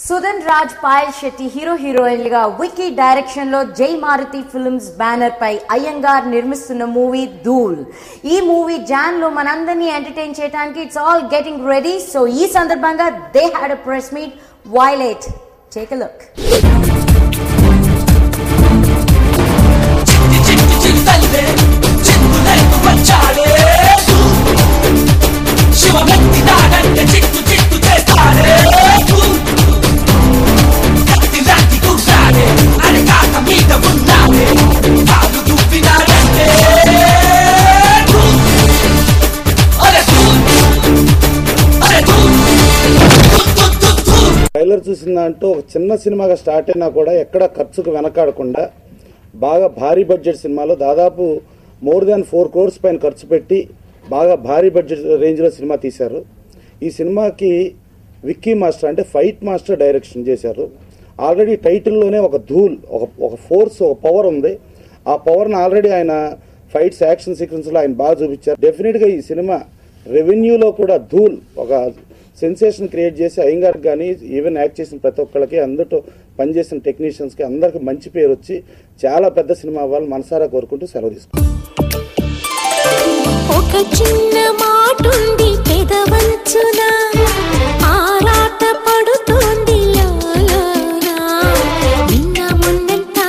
సుధన్ రాజ్, పాయల్ శెట్టి హీరోయిన్లుగా విక్కీ డైరెక్షన్ లో జై మారుతి ఫిల్మ్స్ బ్యానర్ పై అయ్యంగార్ నిర్మిస్తున్న మూవీ ధూల్. ఈ మూవీ జాన్ లో మనందరినీ ఎంటర్టైన్ చేయడానికి it's all getting ready. So ఈ సందర్భంగా they had a press meet. Violet, take a look. Trailer చూసిన దాంట్లో ఒక చిన్న సినిమాగా స్టార్ట్ అయినా కూడా ఎక్కడ ఖర్చుకు వెనకాడకుండా బాగా భారీ బడ్జెట్ సినిమాలో దాదాపు మోర్ దాన్ 4 crores పైన ఖర్చు పెట్టి బాగా భారీ బడ్జెట్ రేంజ్లో సినిమా తీశారు. ఈ సినిమాకి విక్కీ మాస్టర్ అంటే ఫైట్ మాస్టర్ డైరెక్షన్ చేశారు. ఆల్రెడీ టైటిల్లోనే ఒక ధూల్, ఒక ఫోర్స్, ఒక పవర్ ఉంది. ఆ పవర్ని ఆల్రెడీ ఆయన ఫైట్స్, యాక్షన్ సీక్వెన్స్లో ఆయన బాగా చూపించారు. డెఫినెట్గా ఈ సినిమా రెవెన్యూలో కూడా ధూల్ ఒక సెన్సేషన్ క్రియేట్ చేసి అయ్యంగార్కి కానీ ఈవెన్ యాక్ట్ చేసిన ప్రతి ఒక్కళ్ళకి, అందరితో పనిచేసిన టెక్నీషియన్స్కి అందరికి మంచి పేరు వచ్చి చాలా పెద్ద సినిమా అవ్వాలని మనసారా కోరుకుంటూ సెలవు తీసుకుంటాం. ఒక చిన్న మాటుంది పెదవంచున ఆరాట పడుతోంది లాలానా, నిన్న మొన్నంతా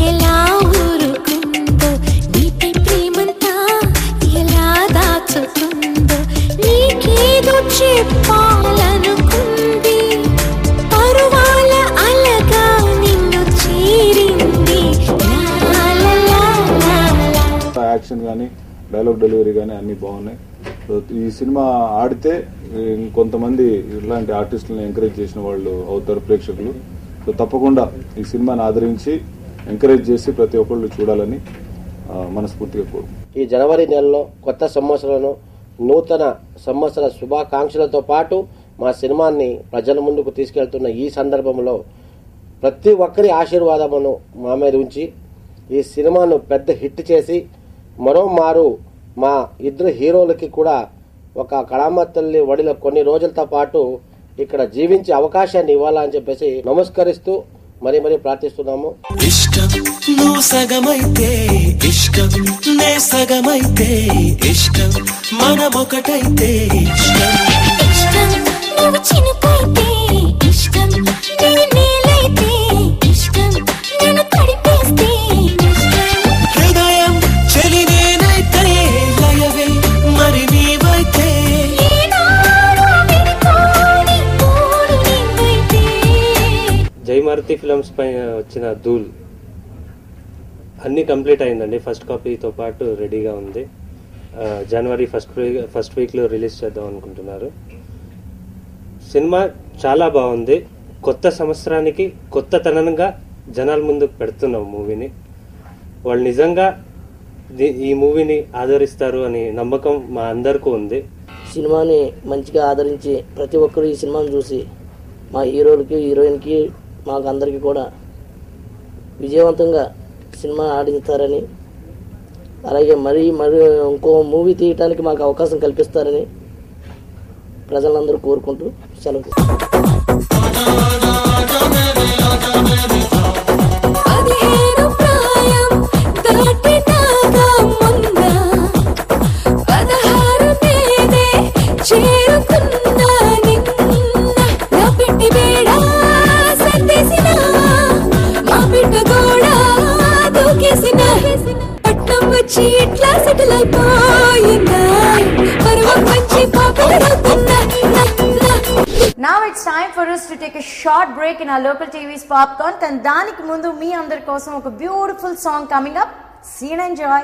ఎలా ఊరుకుందో, నీపై ప్రేమంతా ఎలా దాచుకుందో, నీకేదో చెప్పాలనుకుంది, పరువాల అలగా నిన్ను చేరింది. యాక్షన్ కానీ డైలాగ్ డెలివరీ కానీ అన్ని బాగున్నాయి. ఈ సినిమా ఆడితే ఇంకొంతమంది ఇలాంటి ఆర్టిస్టులను ఎంకరేజ్ చేసిన వాళ్ళు అవుతారు ప్రేక్షకులు. సో తప్పకుండా ఈ సినిమాని ఆదరించి ఎంకరేజ్ చేసి ప్రతి ఒక్కళ్ళు చూడాలని మనస్ఫూర్తిగా కోరు. ఈ జనవరి నెలలో కొత్త సంవత్సరంలో నూతన సంవత్సర శుభాకాంక్షలతో పాటు మా సినిమాని ప్రజల ముందుకు తీసుకెళ్తున్న ఈ సందర్భంలో ప్రతి ఒక్కరి ఆశీర్వాదమును మా మీద ఉంచి ఈ సినిమాను పెద్ద హిట్ చేసి మరోమారు మా ఇద్దరు హీరోలకి కూడా ఒక కళామ తల్లి వడిలో కొన్ని రోజులతో పాటు ఇక్కడ జీవించే అవకాశాన్ని ఇవ్వాలని చెప్పేసి నమస్కరిస్తూ మరీ ప్రార్థిస్తున్నాము. ఇష్టం నువ్వు సగమైతే ఇష్టం, నే సగమైతే ఇష్టం, మనమొకటైతే ఇష్టం, ఇష్టం నువ్వు చినుకైతే ఇష్టం, నీ నీలైతే ఇష్టం, నన్ను తడిపేస్తే ఇష్టం, హృదయం చెలి నేనైతే లయవే మరి నీవైతే, జై మారుతి ఫిల్మ్స్ పై వచ్చిన ధూల్ అన్ని కంప్లీట్ అయిందండి. ఫస్ట్ కాపీతో పాటు రెడీగా ఉంది. జనవరి ఫస్ట్ వీక్లో రిలీజ్ చేద్దాం అనుకుంటున్నారు. సినిమా చాలా బాగుంది. కొత్త సంవత్సరానికి కొత్తతనంగా జనాల ముందుకు పెడుతున్నాం మూవీని. వాళ్ళు నిజంగా ఈ మూవీని ఆదరిస్తారు అని నమ్మకం మా అందరికీ ఉంది. సినిమాని మంచిగా ఆదరించి ప్రతి ఒక్కరు ఈ సినిమాను చూసి మా హీరోలకి, హీరోయిన్కి, మాకు అందరికీ కూడా విజయవంతంగా సినిమా ఆడించారని, అలాగే మరి ఇంకో మూవీ తీయటానికి మాకు అవకాశం కల్పిస్తారని ప్రజలందరూ కోరుకుంటూ సెలవు తీసుకుంటాం. Now it's time for us to take a short break in our local TV's popcorn. And daniki mundu mee andar kosam oka beautiful song coming up. See and enjoy.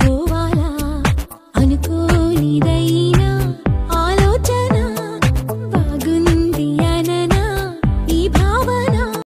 పోవాలా